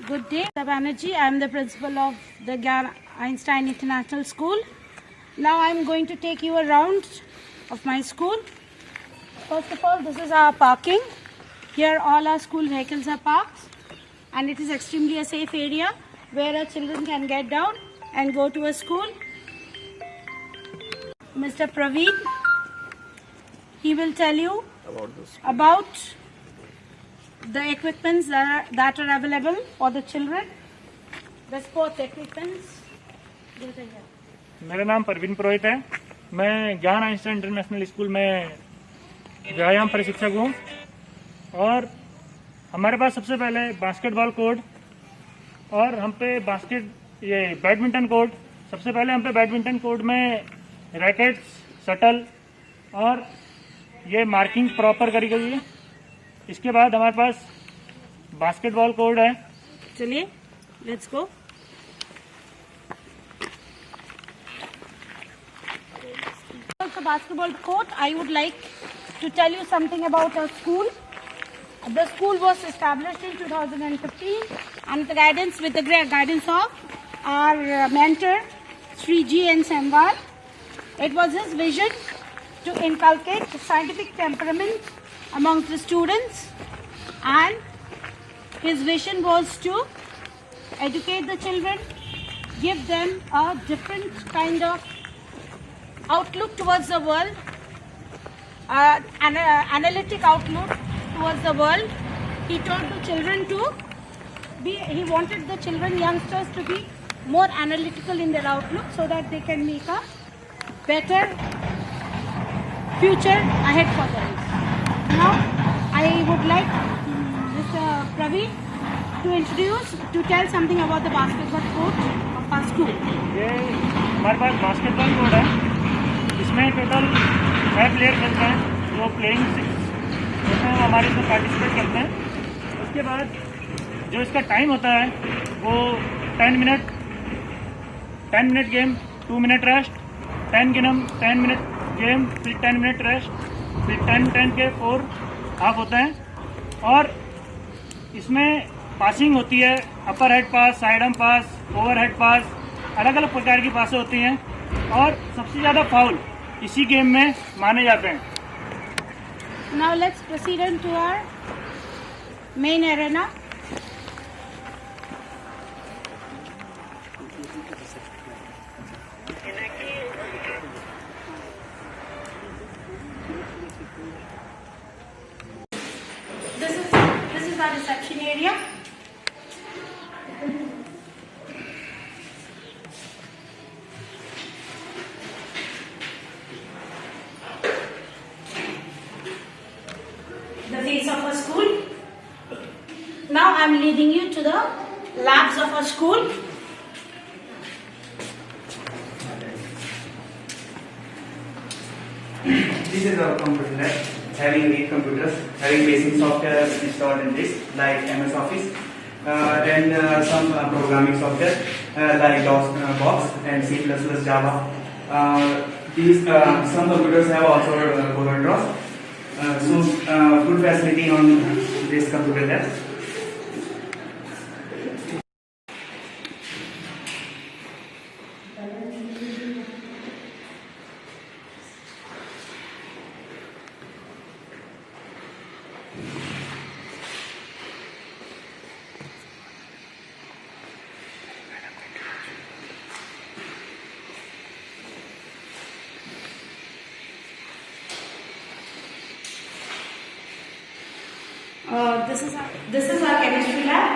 Good day, Banerjee. I am the principal of the Gyan Einstein International School. Now I am going to take you around of my school. First of all, this is our parking. Here all our school vehicles are parked, and it is extremely a safe area where our children can get down and go to a school. Mr. Praveen, he will tell you about the equipments that are available for the children, the sports equipments. मेरा नाम परवीन पुरोहित है। मैं ज्ञान Einstein international school में व्यायाम प्रशिक्षक हूँ और हमारे पास सबसे पहले बास्केटबॉल कोर्ट और हम पे बैडमिंटन कोर्ट। सबसे पहले हम पे बैडमिंटन कोर्ट में रैकेट्स, शटल और ये मार्किंग प्रॉपर करी गई है। इसके बाद हमारे पास बास्केटबॉल कोर्ट है। चलिए, let's go. The basketball court, I would like to tell you something about our school. The school was established in 2015 and with the guidance of our mentor, Sri G. N. Samwar. It was his vision to inculcate scientific temperament amongst the students, and his vision was to educate the children, give them a different kind of outlook towards the world, an analytic outlook towards the world. He taught the children he wanted the youngsters to be more analytical in their outlook so that they can make a better future ahead for them. Now, I would like Mr. Praveen to tell something about the basketball court of our school. ये हमारे पास basketball court है। इसमें total 6 player खेलते हैं जो playing 6 होते हैं, वो हमारे इसमें पार्टिसिपेट करते हैं। उसके बाद जो इसका टाइम होता है वो 10 minute game, 2 minute rest, 10 minute game, फिर 10 मिनट रेस्ट, फिर 10 के 4 हाफ होते हैं। और इसमें पासिंग होती है, अपर हेड पास, साइड आर्म पास, ओवर हेड पास, अलग अलग प्रकार की पासें होती हैं और सबसे ज़्यादा फाउल इसी गेम में माने जाते हैं। Now let's proceed on to our main arena. This is our reception area. The face of our school. Now I am leading you to the labs of our school. This is our computer lab, having 8 computers, having basic software installed in this, like MS Office, then some programming software like DOS, and C++, Java. Some computers have also Google Docs. Good facility on this computer lab. This is our chemistry lab,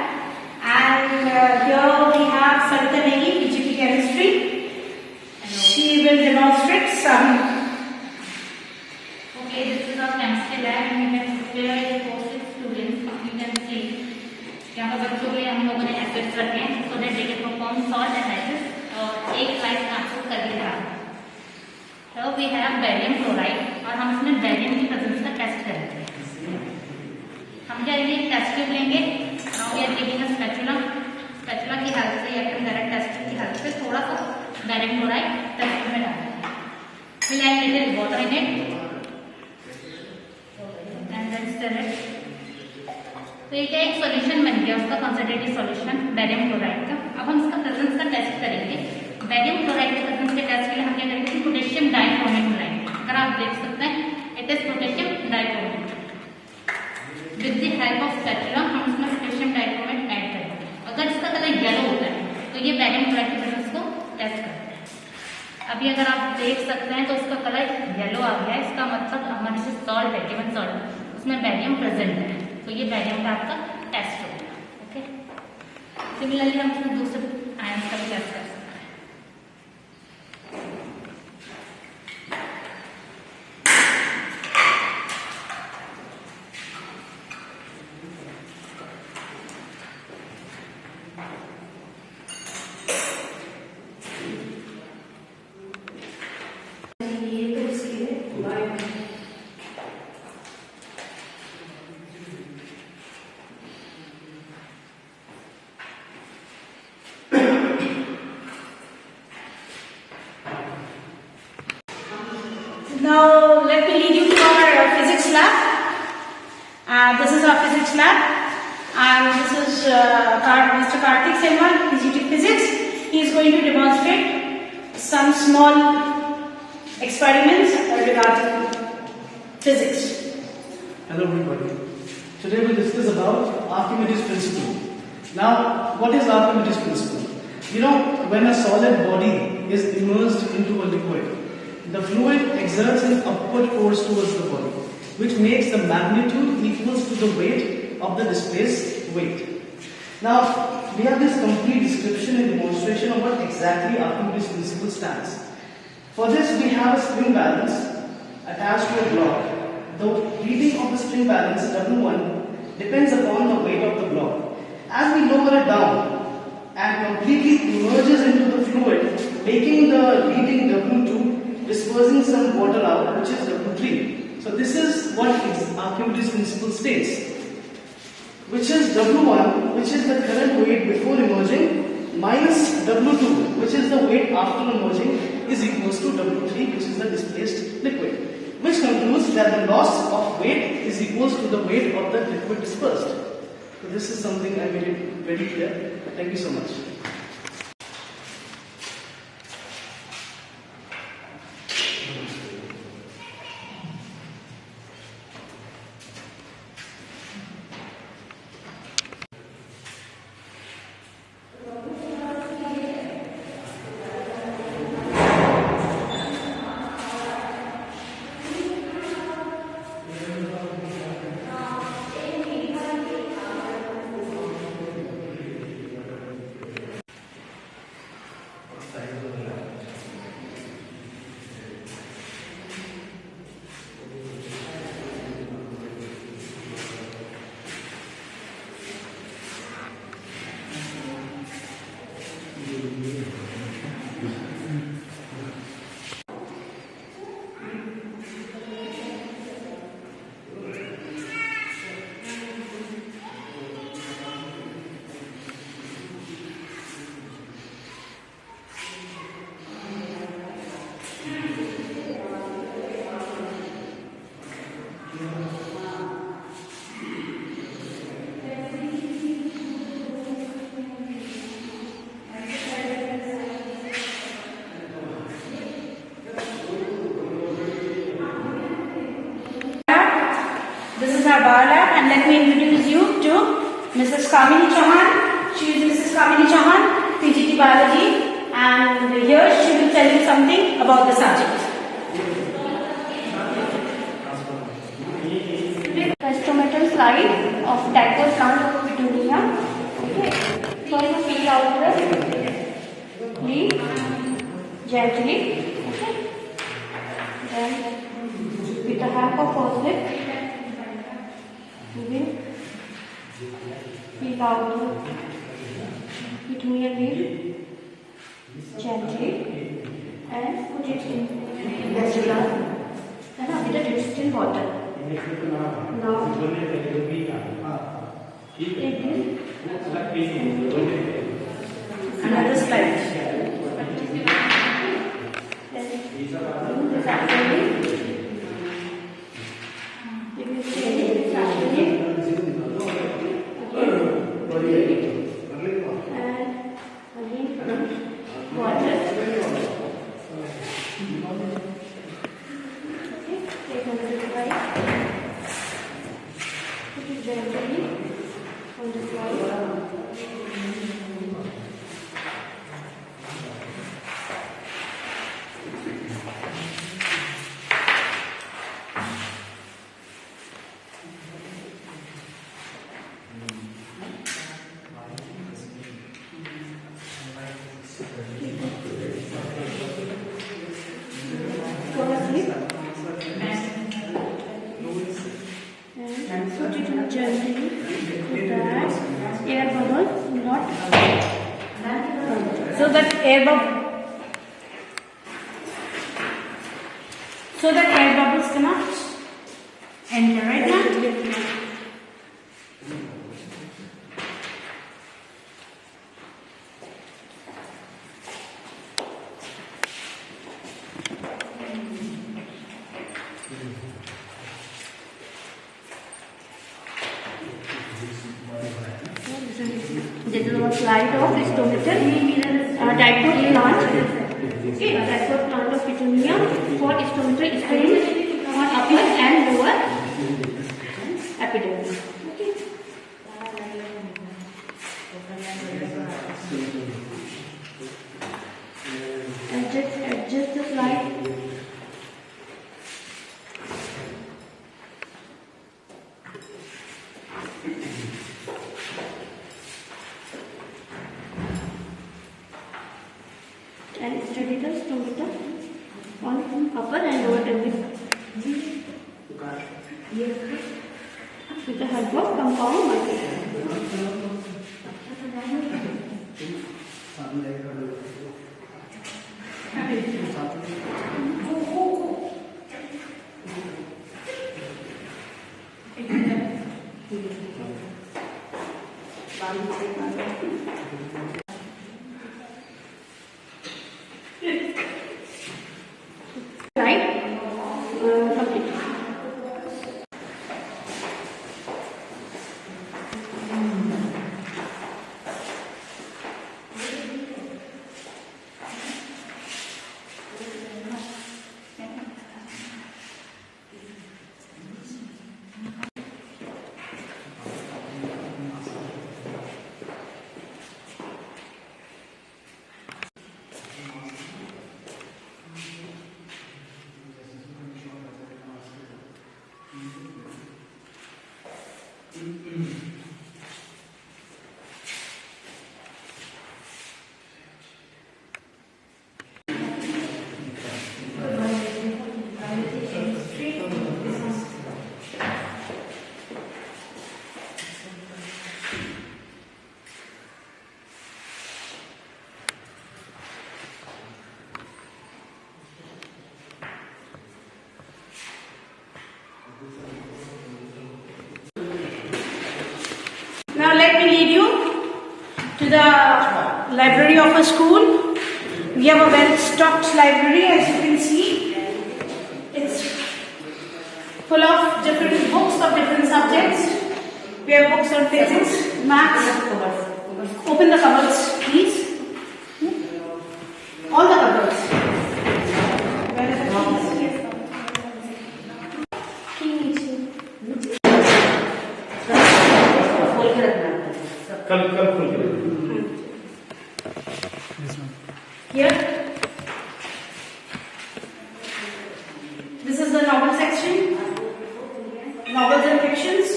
and here we have Sarita Negi, PGP Chemistry. She will demonstrate some. Okay, this is our chemistry lab, and we have prepared for 6 students. You can see यहाँ पर बच्चों के लिए हम लोगों ने acids रखे हैं so that they can perform salt analysis और एक लाइट ट्रांसफर कर दिया। So we have barium chloride और हम इसमें barium की प्रेजेंस का टेस्ट करेंगे। हम क्या ये टेस्ट ट्यूब लेंगे। Now we are taking a spatula की हेल्प से या फिर डायरेक्ट टेस्ट की हेल्प से थोड़ा सा बैरियम क्लोराइड टेस्ट ट्यूब में डालेंगे। We'll add little water in it and then stir it. तो ये क्या एक सॉल्यूशन बन गया उसका कंसंट्रेटेड सॉल्यूशन बेरियम क्लोराइड का। अब हम इसका प्रेजेंस का टेस्ट करेंगे। बेरियम क्लोराइड के प्रेजेंस के टेस्ट के लिए हम क्या करेंगे, पोटेशियम डाइक्रोमेट मिलाएंगे। अगर आप देख सकते हैं it is potassium dichromate. With the help of spatula हम इसमें पोटेशियम डाइक्रोमेट ऐड करेंगे। अगर इसका कलर येलो होता है तो ये बेरियम क्लोराइड के प्रेजेंस को टेस्ट करते हैं। अभी अगर आप देख सकते हैं तो इसका कलर येलो आ गया है, इसका मतलब हमारे जो सॉल्ट है, गिवन सॉल्ट, उसमें बेरियम प्रेजेंट है, तो ये बेरियम का आपका टेस्ट होगा। ओके, सिमिलरली हम इसमें दूसरे आयंस का भी टेस्ट कर सकते हैं। Now let me lead you to our physics lab. This is our physics lab, and this is Mr. Karthik Selvan, PGT Physics. He is going to demonstrate some small experiments regarding physics. Hello everybody. Today we'll discuss about Archimedes principle. Now, what is Archimedes principle? You know, when a solid body is immersed into a liquid, the fluid exerts an upward force towards the body, which makes the magnitude equals to the weight of the displaced weight. Now, we have this complete description and demonstration of what exactly Archimedes principle stands. For this, we have a spring balance attached to a block. The reading of the spring balance W1 depends upon the weight of the block. As we lower it down and completely immerses into the fluid, taking the reading W2, dispersing some water out, which is W3. So this is what Archimedes principle states, which is W1, which is the current weight before emerging, minus W2, which is the weight after emerging, is equals to W3, which is the displaced liquid, which concludes that the loss of weight is equals to the weight of the liquid dispersed. So this is something I made it very clear. Thank you so much. This is our bar lab, and let me introduce you to Mrs. Kamini Chauhan. She is Mrs. Kamini Chauhan, PGT Biology, and here she will tell you something about the subject. Instrumental slide of dipole plant of Petunia. Okay. First you peel out the leaf gently. Okay. Then with the help of forceps, we will peel out the Petunia leaf gently and put it in spatula and with the distilled water. Now take this Another slide. then do this actually. If you say it actually, air bubble, so that air bubbles cannot enter, right now? This is a slide of stomatal dipole plant. Okay, dipole plant of petunia for stomatal strains on upper and lower epidermis. Okay. Adjust the slide. And study the stomata on upper and lower abdomen with the help of compound microscope. Right? Complete. Now let me lead you to the library of a school. We have a well-stocked library, as you can see. It's full of different books of different subjects. We have books on physics, maths. Open the cupboards, please. All the cupboards. Here, this is the novel section, novels and fictions.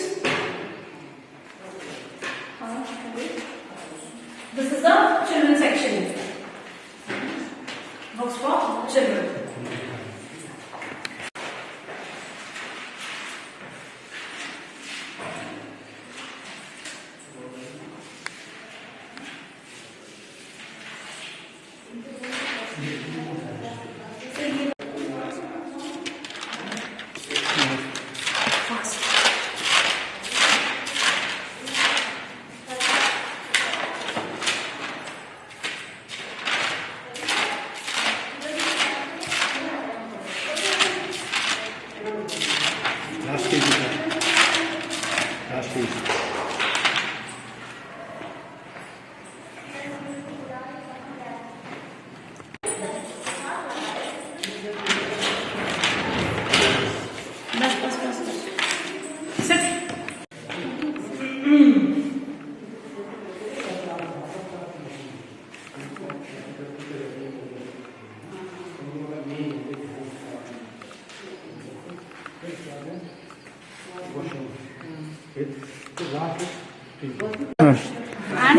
This is the children section, books for children.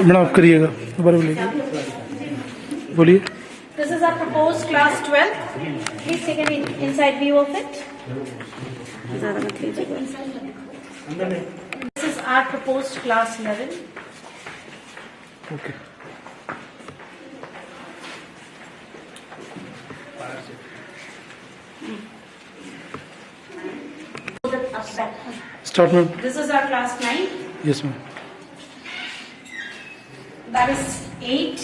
Madam आप करिएगा दोबारा बोलिए बोलिए This is our proposed class 12. Please take an inside view of it. This is our proposed class 11. Okay start ma'am. This is our class 9. Yes ma'am. That is 8.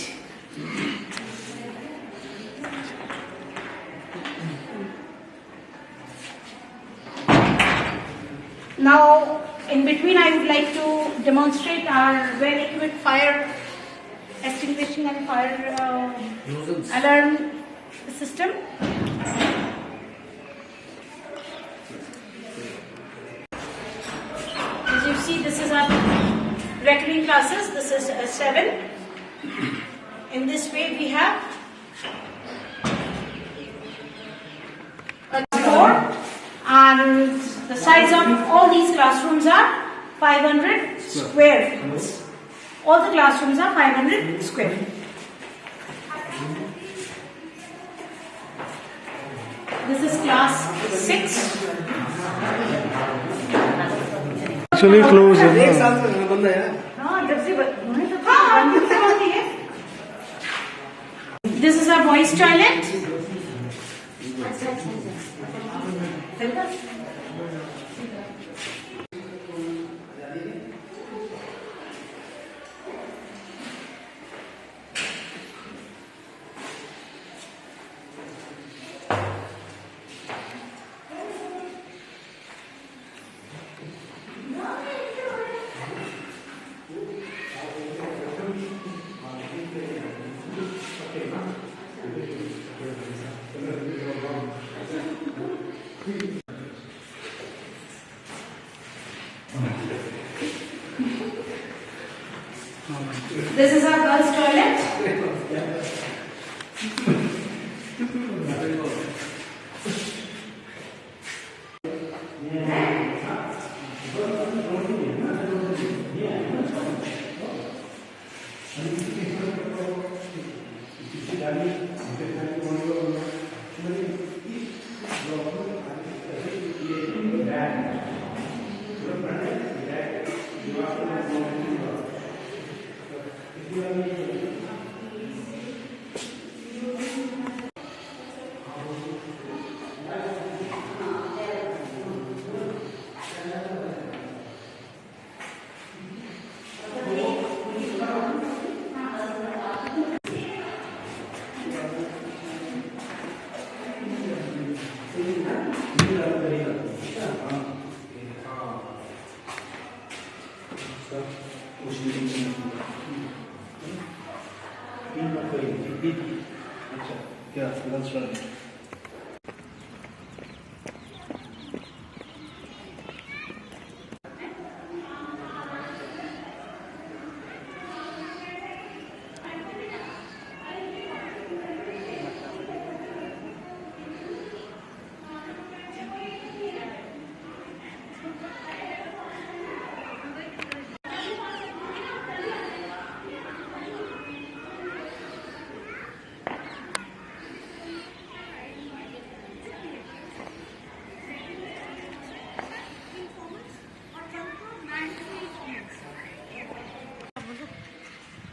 Now, in between, I would like to demonstrate our well-equipped fire extinguishing and fire alarm system. As you see, this is our recurring classes. This is 7. In this way, we have a 4, and the size of all these classrooms are 500 square feet. All the classrooms are 500 square feet. This is class 6. Actually close है ना. This is our boys' toilet. This is our girls' toilet.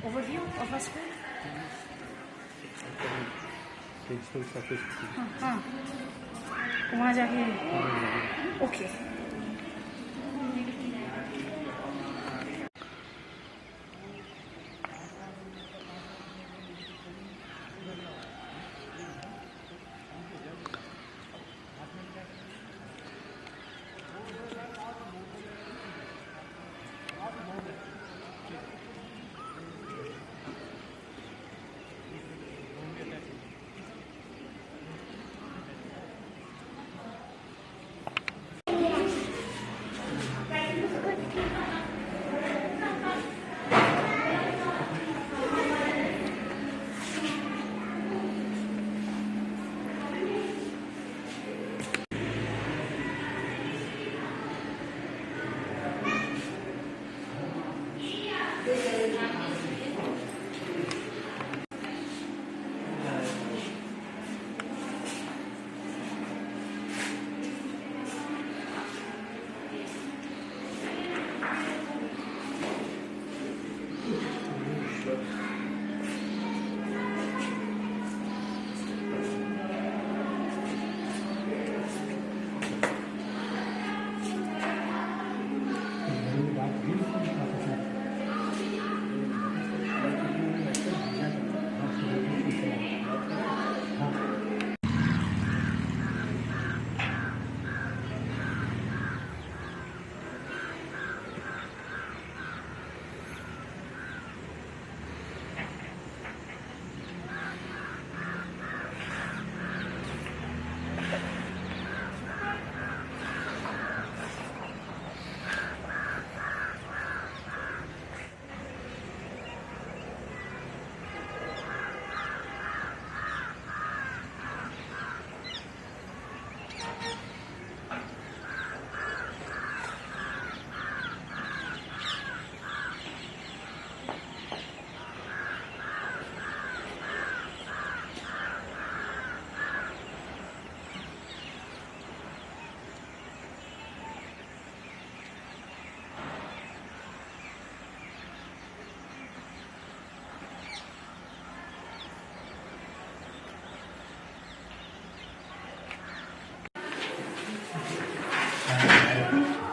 Overview of our school. हाँ, वहाँ जाके okay.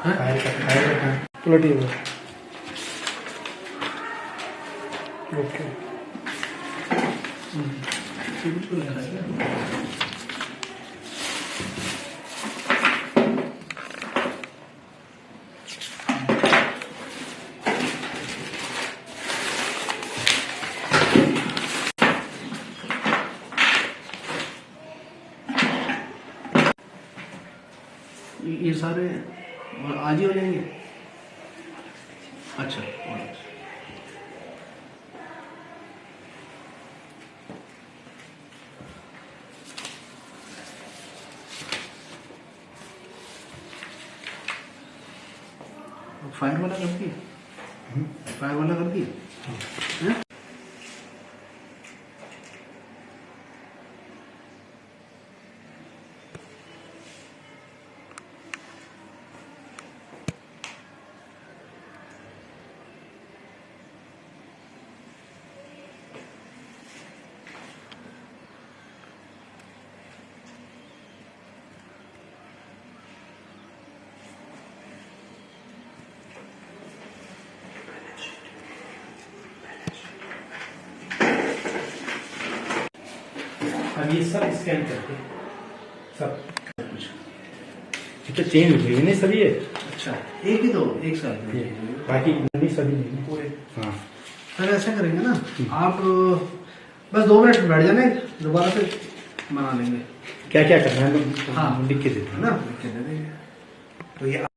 पलटिए बस। Okay. ये सारे आज ही हो जाएंगे? अच्छा, alright. फायर वाला कर दिए? फायर वाला कर दिए? हैं? अब ये सब स्कैन करके सब कुछ तो चेंज हो गई नहीं सभी है। अच्छा, एक ही दो एक साथ में। बाकी नहीं सभी नहीं पूरे। हाँ सर ऐसा करेंगे ना, आप बस 2 मिनट बैठ जाना, दोबारा से बना लेंगे। क्या क्या करना है हाँ। लिख के देते हैं ना लिख के दे देंगे। तो ये